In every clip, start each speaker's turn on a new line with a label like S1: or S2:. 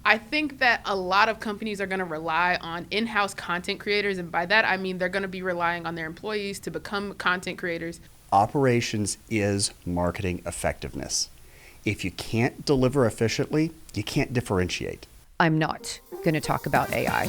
S1: I think that a lot of companies are going to rely on in-house content creators, and by that I mean they're going to be relying on their employees to become content creators.
S2: Operations is marketing effectiveness. If you can't deliver efficiently, you can't differentiate.
S3: I'm not going to talk about AI.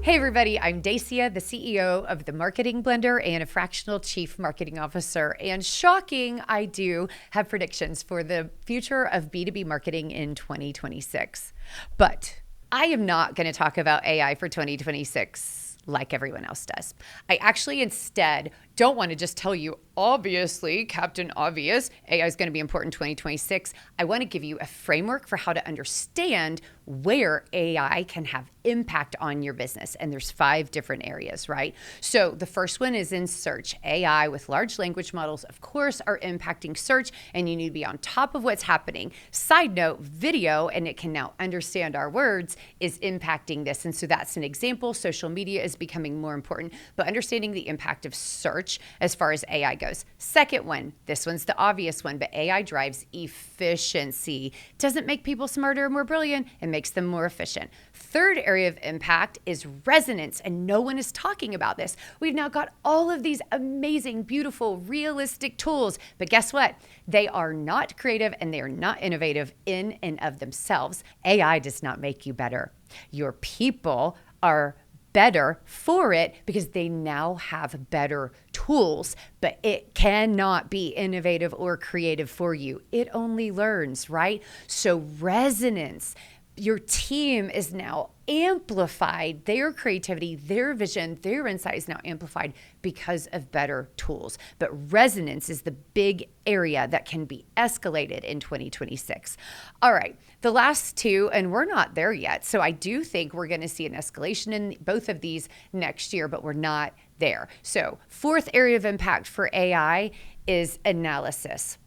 S3: Hey everybody, I'm Dacia, the CEO of The Marketing Blender and a fractional chief marketing officer. And shocking, I do have predictions for the future of B2B marketing in 2026. But I am not going to talk about AI for 2026 like everyone else does. I actually instead don't want to just tell you, obviously, Captain Obvious, AI is going to be important in 2026. I want to give you a framework for how to understand where AI can have impact on your business. And there's 5 different areas, right? So the first one is in search. AI with large language models, of course, are impacting search, and you need to be on top of what's happening. Side note, video, and it can now understand our words, is impacting this. And so that's an example. Social media is becoming more important, but understanding the impact of search as far as AI goes. Second one, this one's the obvious one, but AI drives efficiency. Doesn't make people smarter or more brilliant, it makes them more efficient. Third area of impact is resonance, and no one is talking about this. We've now got all of these amazing, beautiful, realistic tools, but guess what? They are not creative and they are not innovative in and of themselves. AI does not make you better. Your people are better for it because they now have better tools, but it cannot be innovative or creative for you. It only learns, right? So resonance, your team is now amplified, their creativity, their vision, their insight is now amplified because of better tools. But resonance is the big area that can be escalated in 2026. All right, the last 2, and we're not there yet. So I do think we're going to see an escalation in both of these next year, but we're not there. So 4th area of impact for AI is analysis.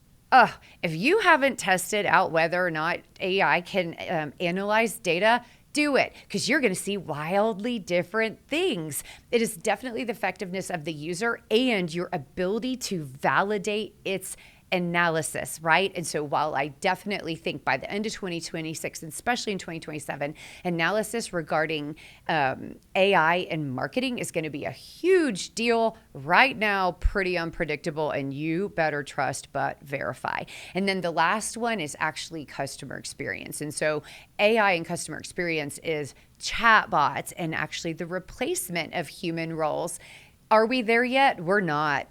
S3: If you haven't tested out whether or not AI can analyze data, do it, because you're going to see wildly different things. It is definitely the effectiveness of the user and your ability to validate its analysis, right? And so while I definitely think by the end of 2026, and especially in 2027, analysis regarding AI and marketing is going to be a huge deal. Right now, pretty unpredictable, and you better trust but verify. And then the last one is actually customer experience. And so AI and customer experience is chatbots and actually the replacement of human roles. Are we there yet? We're not.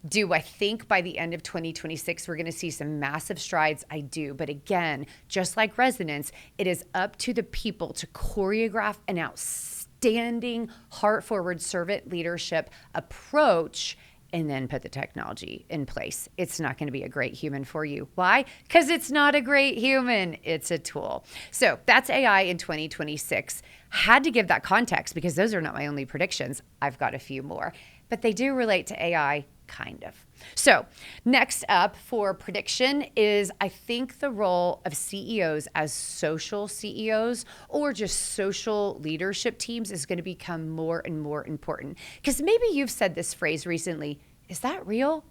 S3: Do I think by the end of 2026, we're going to see some massive strides? I do. But again, just like resonance, it is up to the people to choreograph an outstanding heart-forward servant leadership approach and then put the technology in place. It's not going to be a great human for you. Why? Because it's not a great human. It's a tool. So that's AI in 2026. Had to give that context because those are not my only predictions. I've got a few more, but they do relate to AI, kind of. So next up for prediction is, I think, the role of CEOs as social CEOs or just social leadership teams is going to become more and more important. Because maybe you've said this phrase recently, is that real?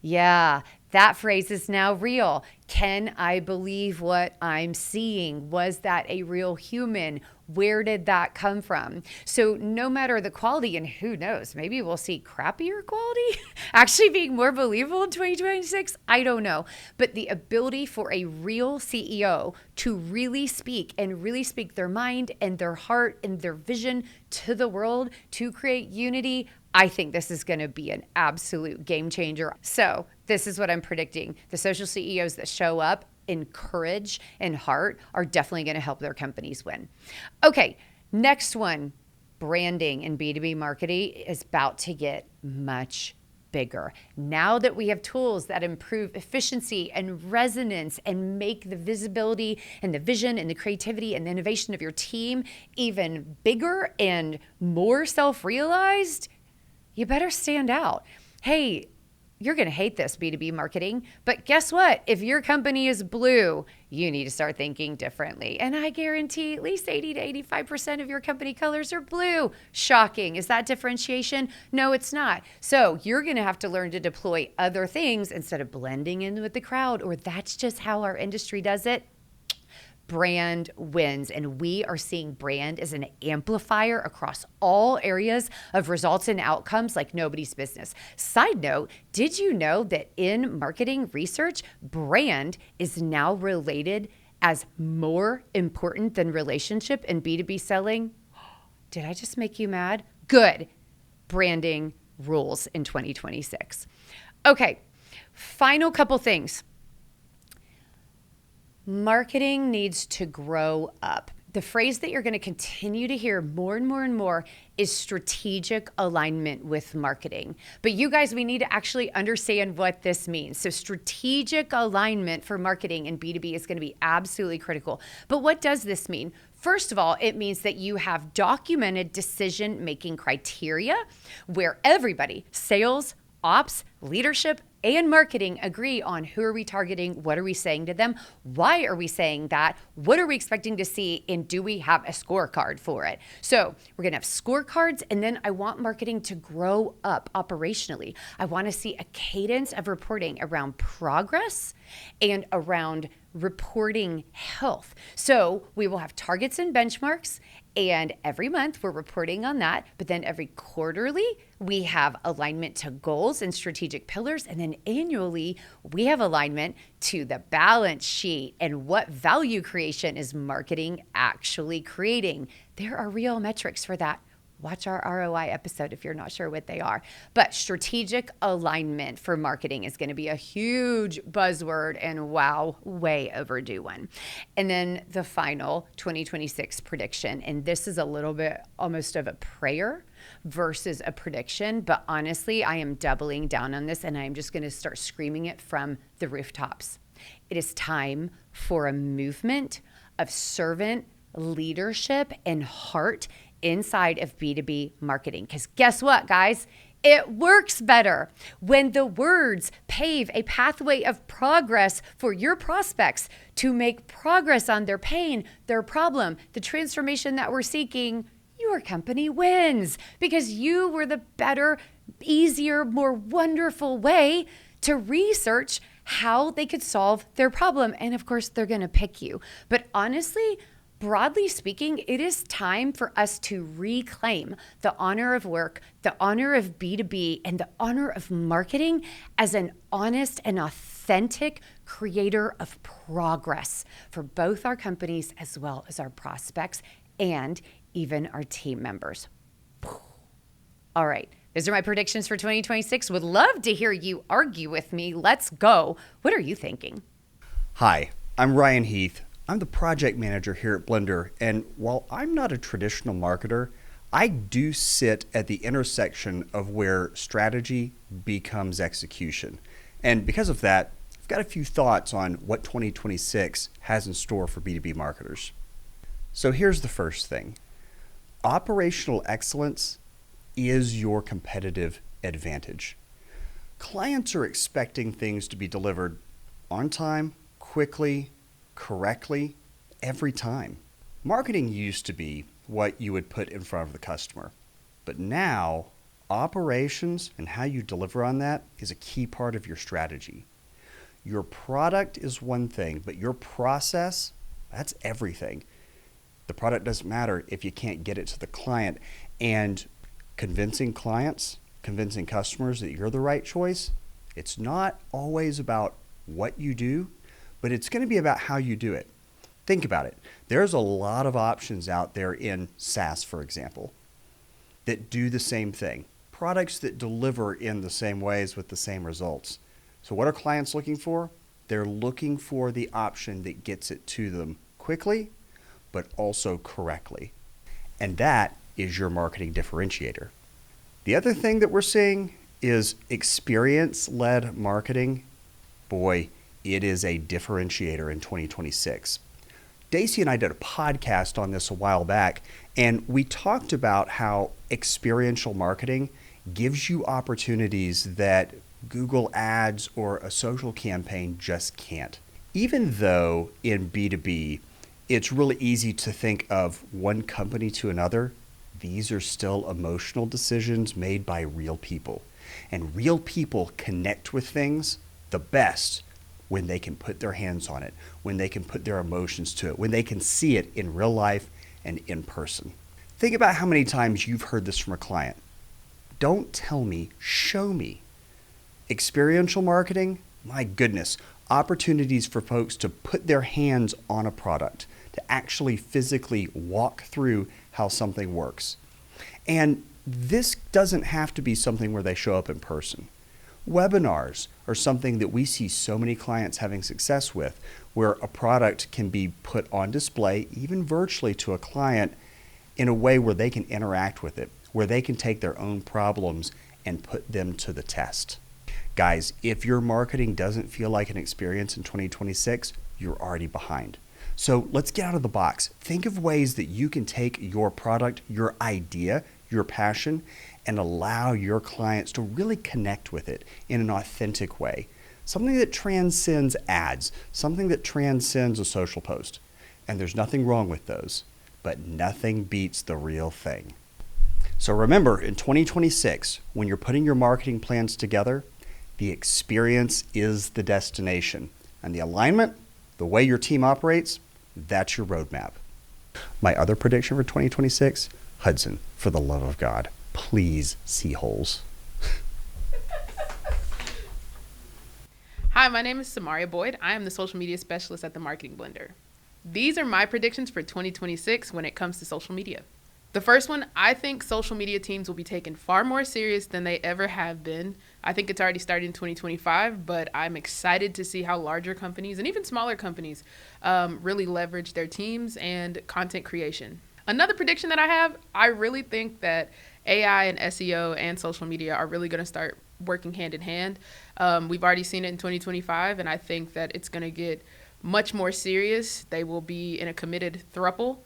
S3: Yeah, that phrase is now real. Can I believe what I'm seeing? Was that a real human? Where did that come from? So no matter the quality, and who knows, maybe we'll see crappier quality actually being more believable in 2026. I don't know. But the ability for a real CEO to really speak and really speak their mind and their heart and their vision to the world to create unity, I think this is going to be an absolute game changer. So this is what I'm predicting. The social CEOs that show up in courage and heart are definitely going to help their companies win. Okay, next one, branding and B2B marketing is about to get much bigger. Now that we have tools that improve efficiency and resonance and make the visibility and the vision and the creativity and the innovation of your team even bigger and more self-realized, you better stand out. Hey, you're going to hate this, B2B marketing, but guess what? If your company is blue, you need to start thinking differently. And I guarantee at least 80 to 85% of your company colors are blue. Shocking. Is that differentiation? No, it's not. So you're going to have to learn to deploy other things instead of blending in with the crowd, or that's just how our industry does it. Brand wins. And we are seeing brand as an amplifier across all areas of results and outcomes like nobody's business. Side note, did you know that in marketing research, brand is now related as more important than relationship in B2B selling? Did I just make you mad? Good. Branding rules in 2026. Okay, final couple things. Marketing needs to grow up. The phrase that you're going to continue to hear more and more and more is strategic alignment with marketing. But you guys, we need to actually understand what this means. So strategic alignment for marketing in B2B is going to be absolutely critical. But what does this mean? First of all, it means that you have documented decision-making criteria where everybody, sales, ops, leadership, and marketing agree on who are we targeting, what are we saying to them, why are we saying that, what are we expecting to see, and do we have a scorecard for it? So we're gonna have scorecards, and then I want marketing to grow up operationally. I wanna see a cadence of reporting around progress and around reporting health. So we will have targets and benchmarks, and every month we're reporting on that, but then every quarterly we have alignment to goals and strategic pillars, and then annually we have alignment to the balance sheet and what value creation is marketing actually creating. There are real metrics for that. Watch our ROI episode if you're not sure what they are. But strategic alignment for marketing is going to be a huge buzzword and wow, way overdue one. And then the final 2026 prediction, and this is a little bit almost of a prayer versus a prediction, but honestly, I am doubling down on this and I'm just going to start screaming it from the rooftops. It is time for a movement of servant leadership and heart inside of B2B marketing. Because guess what, guys? It works better when the words pave a pathway of progress for your prospects to make progress on their pain, their problem, the transformation that we're seeking. Your company wins because you were the better, easier, more wonderful way to research how they could solve their problem. And of course, they're going to pick you. But honestly, broadly speaking, it is time for us to reclaim the honor of work, the honor of B2B, and the honor of marketing as an honest and authentic creator of progress for both our companies as well as our prospects and even our team members. All right, those are my predictions for 2026. Would love to hear you argue with me. Let's go. What are you thinking?
S2: Hi, I'm Ryan Heath. I'm the project manager here at Blender, and while I'm not a traditional marketer, I do sit at the intersection of where strategy becomes execution. And because of that, I've got a few thoughts on what 2026 has in store for B2B marketers. So here's the first thing. Operational excellence is your competitive advantage. Clients are expecting things to be delivered on time, quickly, correctly, every time. Marketing used to be what you would put in front of the customer. But now, operations and how you deliver on that is a key part of your strategy. Your product is one thing, but your process, that's everything. The product doesn't matter if you can't get it to the client. And convincing clients, convincing customers that you're the right choice, it's not always about what you do, but it's going to be about how you do it. Think about it. There's a lot of options out there in SaaS, for example, that do the same thing. Products that deliver in the same ways with the same results. So what are clients looking for? They're looking for the option that gets it to them quickly, but also correctly. And that is your marketing differentiator. The other thing that we're seeing is experience-led marketing. Boy, it is a differentiator in 2026. Daisy and I did a podcast on this a while back, and we talked about how experiential marketing gives you opportunities that Google Ads or a social campaign just can't. Even though in B2B, it's really easy to think of one company to another, these are still emotional decisions made by real people. And real people connect with things the best when they can put their hands on it, when they can put their emotions to it, when they can see it in real life and in person. Think about how many times you've heard this from a client. Don't tell me, show me. Experiential marketing, my goodness, opportunities for folks to put their hands on a product, to actually physically walk through how something works. And this doesn't have to be something where they show up in person. Webinars are something that we see so many clients having success with, where a product can be put on display, even virtually to a client, in a way where they can interact with it, where they can take their own problems and put them to the test. Guys, if your marketing doesn't feel like an experience in 2026, you're already behind. So let's get out of the box. Think of ways that you can take your product, your idea, your passion, and allow your clients to really connect with it in an authentic way. Something that transcends ads, something that transcends a social post. And there's nothing wrong with those, but nothing beats the real thing. So remember, in 2026, when you're putting your marketing plans together, the experience is the destination. And the alignment, the way your team operates, that's your roadmap. My other prediction for 2026, Hudson, for the love of God, please see holes.
S1: Hi, my name is Samaria Boyd. I am the social media specialist at the Marketing Blender. These are my predictions for 2026 when it comes to social media. The first one, I think social media teams will be taken far more serious than they ever have been. I think it's already started in 2025, but I'm excited to see how larger companies and even smaller companies really leverage their teams and content creation. Another prediction that I have, I really think that AI and SEO and social media are really going to start working hand in hand. We've already seen it in 2025, and I think that it's going to get much more serious. They will be in a committed throuple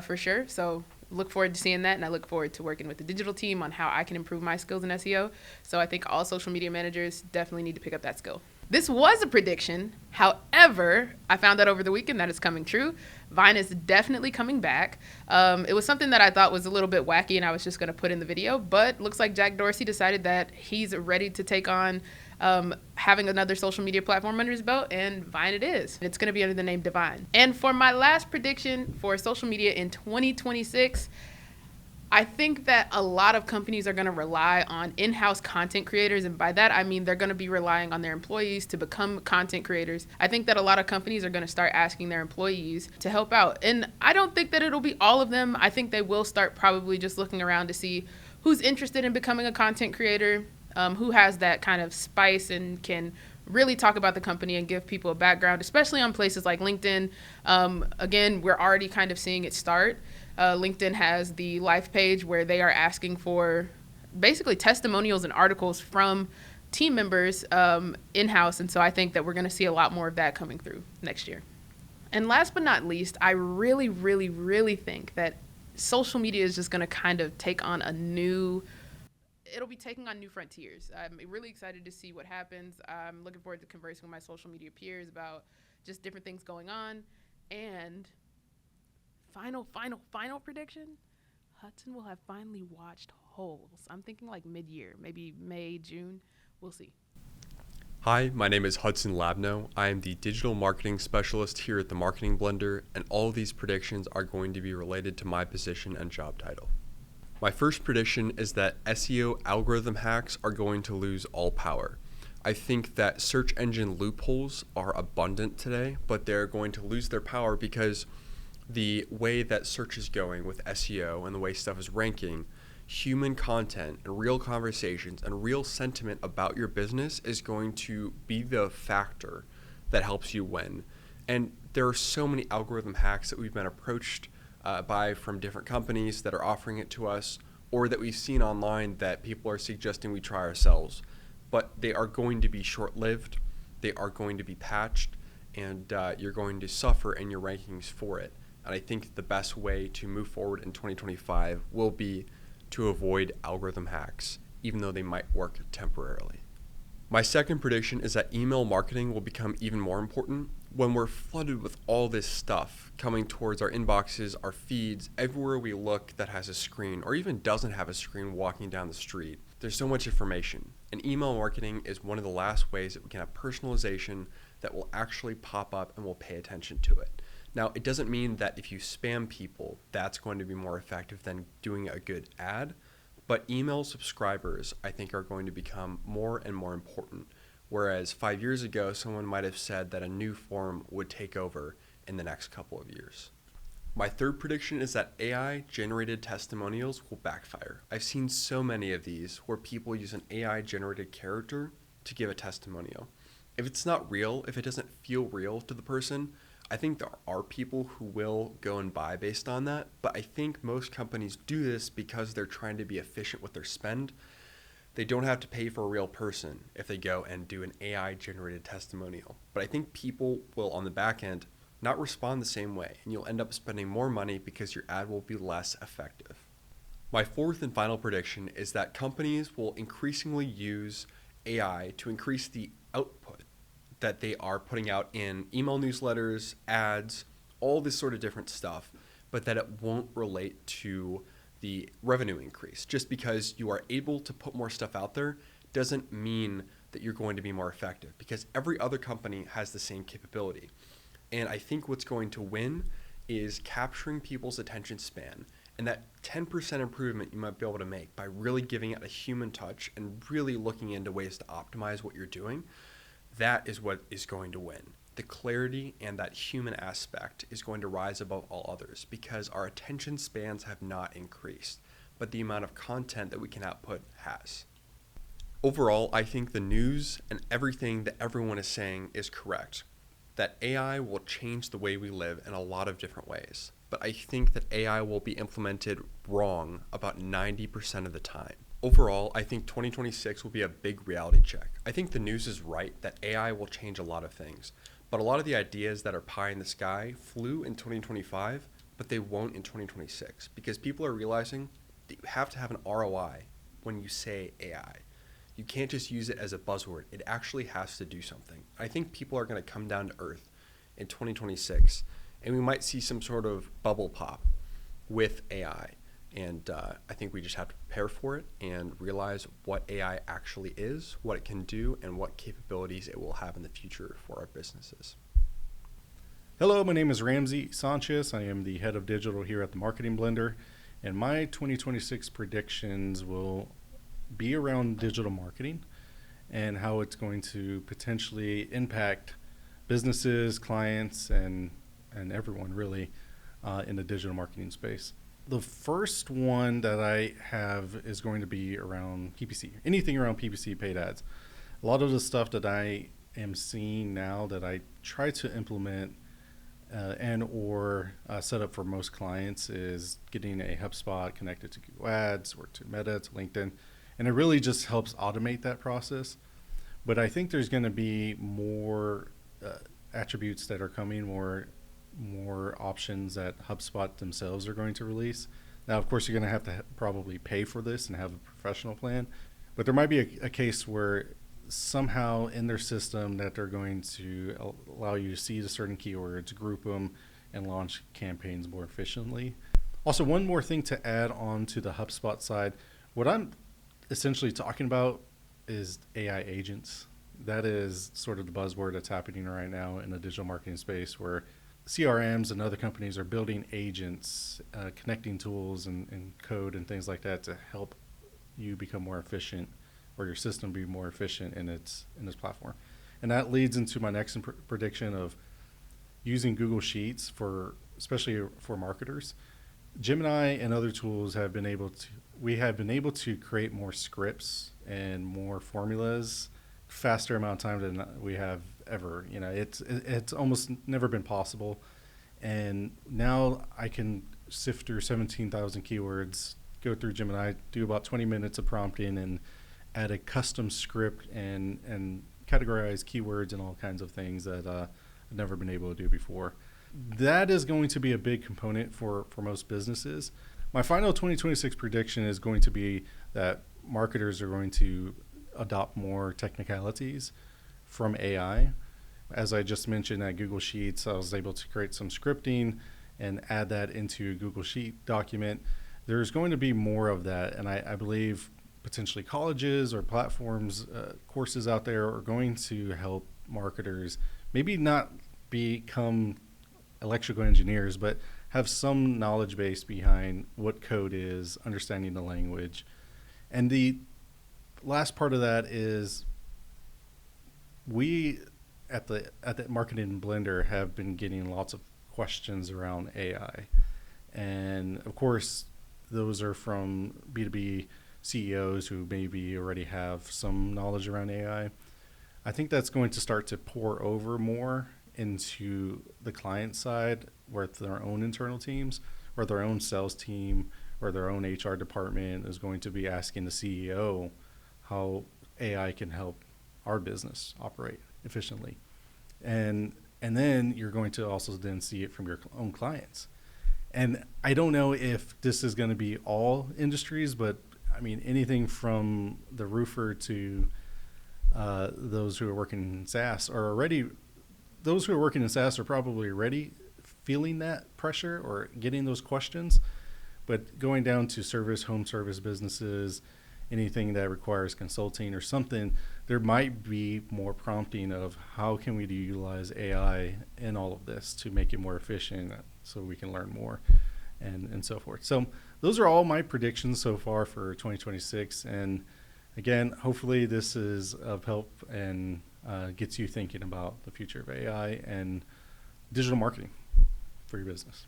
S1: for sure. So look forward to seeing that, and I look forward to working with the digital team on how I can improve my skills in SEO. So I think all social media managers definitely need to pick up that skill. This was a prediction. However, I found out over the weekend that it's coming true. Vine is definitely coming back. It was something that I thought was a little bit wacky, and I was just going to put in the video, but looks like Jack Dorsey decided that he's ready to take on having another social media platform under his belt, and Vine it is. It's going to be under the name Divine. And for my last prediction for social media in 2026, I think that a lot of companies are going to rely on in-house content creators. And by that, I mean they're going to be relying on their employees to become content creators. I think that a lot of companies are going to start asking their employees to help out. And I don't think that it'll be all of them. I think they will start probably just looking around to see who's interested in becoming a content creator, who has that kind of spice and can really talk about the company and give people a background, especially on places like LinkedIn. Again, we're already kind of seeing it start. LinkedIn has the life page where they are asking for basically testimonials and articles from team members in-house. And so I think that we're going to see a lot more of that coming through next year. And last but not least, I really, really, really think that social media is just going to kind of take on it'll be taking on new frontiers. I'm really excited to see what happens. I'm looking forward to conversing with my social media peers about just different things going on. And final prediction, Hudson will have finally watched Holes. I'm thinking like mid-year, maybe May, June. We'll see.
S4: Hi, my name is Hudson Labno. I am the digital marketing specialist here at the Marketing Blender, and all of these predictions are going to be related to my position and job title. My first prediction is that SEO algorithm hacks are going to lose all power. I think that search engine loopholes are abundant today, but they're going to lose their power because the way that search is going with SEO and the way stuff is ranking, human content and real conversations and real sentiment about your business is going to be the factor that helps you win. And there are so many algorithm hacks that we've been approached by from different companies that are offering it to us, or that we've seen online that people are suggesting we try ourselves. But they are going to be short-lived, they are going to be patched, and you're going to suffer in your rankings for it. And I think the best way to move forward in 2025 will be to avoid algorithm hacks, even though they might work temporarily. My second prediction is that email marketing will become even more important when we're flooded with all this stuff coming towards our inboxes, our feeds, everywhere we look that has a screen or even doesn't have a screen walking down the street. There's so much information, and email marketing is one of the last ways that we can have personalization that will actually pop up and we'll pay attention to it. Now, it doesn't mean that if you spam people, that's going to be more effective than doing a good ad, but email subscribers, I think, are going to become more and more important. Whereas 5 years ago, someone might have said that a new form would take over in the next couple of years. My third prediction is that AI-generated testimonials will backfire. I've seen so many of these where people use an AI-generated character to give a testimonial. If it's not real, if it doesn't feel real to the person, I think there are people who will go and buy based on that, but I think most companies do this because they're trying to be efficient with their spend. They don't have to pay for a real person if they go and do an AI-generated testimonial. But I think people will, on the back end, not respond the same way, and you'll end up spending more money because your ad will be less effective. My fourth and final prediction is that companies will increasingly use AI to increase the output that they are putting out in email newsletters, ads, all this sort of different stuff, but that it won't relate to the revenue increase. Just because you are able to put more stuff out there doesn't mean that you're going to be more effective, because every other company has the same capability. And I think what's going to win is capturing people's attention span, and that 10% improvement you might be able to make by really giving it a human touch and really looking into ways to optimize what you're doing. That is what is going to win. The clarity and that human aspect is going to rise above all others because our attention spans have not increased, but the amount of content that we can output has. Overall, I think the news and everything that everyone is saying is correct, that AI will change the way we live in a lot of different ways, but I think that AI will be implemented wrong about 90% of the time. Overall, I think 2026 will be a big reality check. I think the news is right that AI will change a lot of things, but a lot of the ideas that are pie in the sky flew in 2025, but they won't in 2026 because people are realizing that you have to have an ROI when you say AI. You can't just use it as a buzzword. It actually has to do something. I think people are going to come down to earth in 2026, and we might see some sort of bubble pop with AI. And I think we just have to prepare for it and realize what AI actually is, what it can do, and what capabilities it will have in the future for our businesses.
S5: Hello, my name is Ramsey Sanchez. I am the head of digital here at the Marketing Blender, and my 2026 predictions will be around digital marketing and how it's going to potentially impact businesses, clients, and everyone really in the digital marketing space. The first one that I have is going to be around PPC, anything around PPC paid ads. A lot of the stuff that I am seeing now that I try to implement or set up for most clients is getting a HubSpot connected to Google Ads or to Meta, to LinkedIn, and it really just helps automate that process. But I think there's going to be more attributes that are coming, more options that HubSpot themselves are going to release. Now, of course, you're going to have to probably pay for this and have a professional plan, but there might be a case where somehow in their system that they're going to allow you to see the certain keywords, group them, and launch campaigns more efficiently. Also, one more thing to add on to the HubSpot side, what I'm essentially talking about is AI agents. That is sort of the buzzword that's happening right now in the digital marketing space, where CRMs and other companies are building agents, connecting tools and code and things like that to help you become more efficient, or your system be more efficient in its platform. And that leads into my next prediction of using Google Sheets especially for marketers. Gemini and other tools have been able to create more scripts and more formulas faster amount of time than we have ever. It's almost never been possible, and now I can sift through 17,000 keywords, go through Gemini, do about 20 minutes of prompting, and add a custom script and categorize keywords and all kinds of things that I've never been able to do before. That is going to be a big component for most businesses. My final 2026 prediction is going to be that marketers are going to adopt more technicalities from AI. As I just mentioned at Google Sheets, I was able to create some scripting and add that into a Google Sheet document. There's going to be more of that, and I believe potentially colleges or platforms, courses out there are going to help marketers maybe not become electrical engineers, but have some knowledge base behind what code is, understanding the language. And the last part of that is we at the Marketing Blender have been getting lots of questions around AI. And of course, those are from B2B CEOs who maybe already have some knowledge around AI. I think that's going to start to pour over more into the client side with their own internal teams, or their own sales team, or their own HR department is going to be asking the CEO how AI can help our business operate efficiently. And then you're going to also then see it from your own clients. And I don't know if this is going to be all industries, but I mean, anything from the roofer to those who are working in SaaS are already, those who are working in SaaS are probably already feeling that pressure or getting those questions. But going down to home service businesses, anything that requires consulting or something, there might be more prompting of how can we utilize AI in all of this to make it more efficient so we can learn more and so forth. So those are all my predictions so far for 2026. And again, hopefully this is of help and gets you thinking about the future of AI and digital marketing for your business.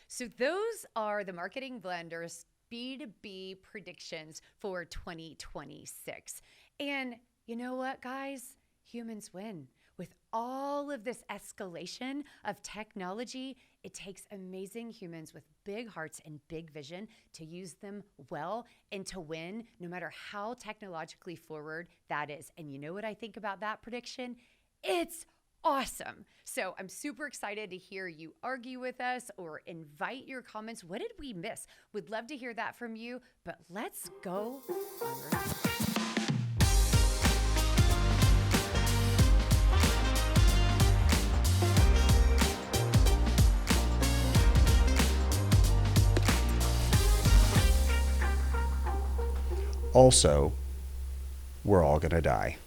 S3: So those are the Marketing Blender's B2B predictions for 2026. And you know what, guys? Humans win. With all of this escalation of technology, it takes amazing humans with big hearts and big vision to use them well and to win, no matter how technologically forward that is. And you know what I think about that prediction? It's awesome. So I'm super excited to hear you argue with us or invite your comments. What did we miss? Would love to hear that from you, but let's go on rethink.
S2: Also, we're all going to die.